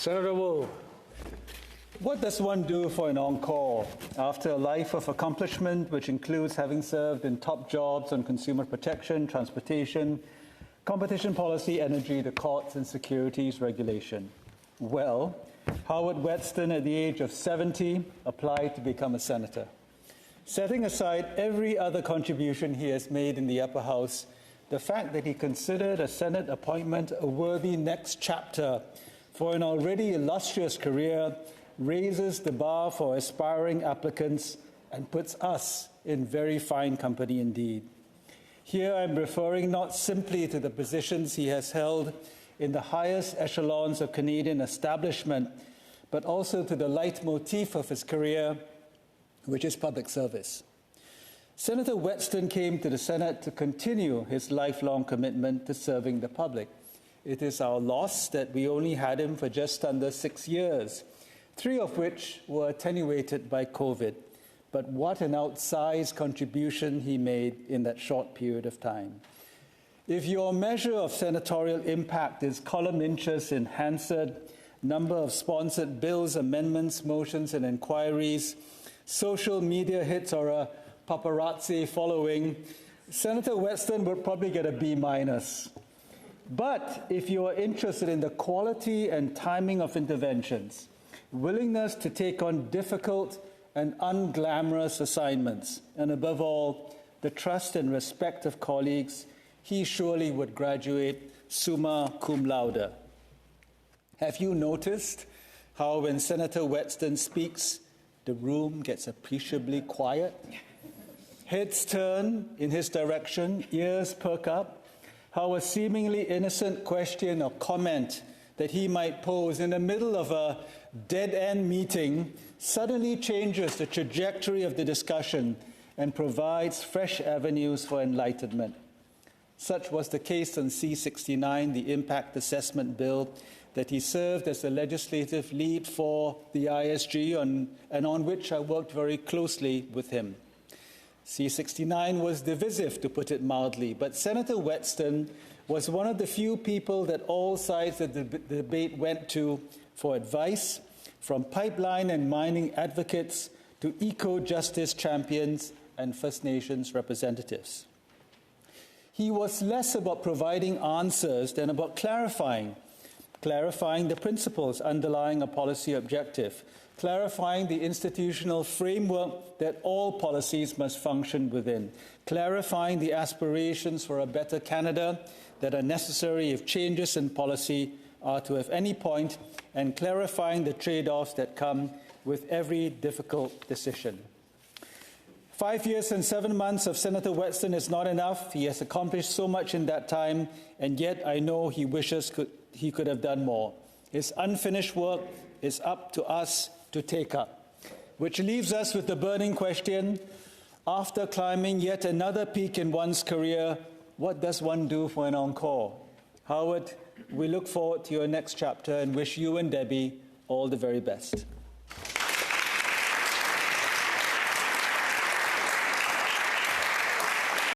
Senator Wu. What does one do for an encore after a life of accomplishment, which includes having served in top jobs on consumer protection, transportation, competition policy, energy, the courts, and securities regulation? Well, Howard Wetston, at the age of 70, applied to become a senator. Setting aside every other contribution he has made in the upper house, the fact that he considered a Senate appointment a worthy next chapter for an already illustrious career raises the bar for aspiring applicants and puts us in very fine company indeed. Here I'm referring not simply to the positions he has held in the highest echelons of Canadian establishment, but also to the leitmotif of his career, which is public service. Senator Wetston came to the Senate to continue his lifelong commitment to serving the public. It is our loss that we only had him for just under 6 years, 3 of which were attenuated by COVID. But what an outsized contribution he made in that short period of time. If your measure of senatorial impact is column inches in Hansard, number of sponsored bills, amendments, motions, and inquiries, social media hits, or a paparazzi following, Senator Wetston would probably get a B-. But if you are interested in the quality and timing of interventions, willingness to take on difficult and unglamorous assignments, and above all, the trust and respect of colleagues, he surely would graduate summa cum laude. Have you noticed how when Senator Wetston speaks, the room gets appreciably quiet? Heads turn in his direction, ears perk up. How a seemingly innocent question or comment that he might pose in the middle of a dead-end meeting suddenly changes the trajectory of the discussion and provides fresh avenues for enlightenment. Such was the case on C-69, the Impact Assessment Bill, that he served as the legislative lead for the ISG and on which I worked very closely with him. C-69 was divisive, to put it mildly, but Senator Wetston was one of the few people that all sides of the debate went to for advice, from pipeline and mining advocates to eco-justice champions and First Nations representatives. He was less about providing answers than about clarifying the principles underlying a policy objective, clarifying the institutional framework that all policies must function within, clarifying the aspirations for a better Canada that are necessary if changes in policy are to have any point, and clarifying the trade-offs that come with every difficult decision. 5 years and 7 months of Senator Wetston is not enough. He has accomplished so much in that time, and yet I know he wishes he could have done more. His unfinished work is up to us to take up, which leaves us with the burning question: after climbing yet another peak in one's career, what does one do for an encore? Howard, we look forward to your next chapter and wish you and Debbie all the very best.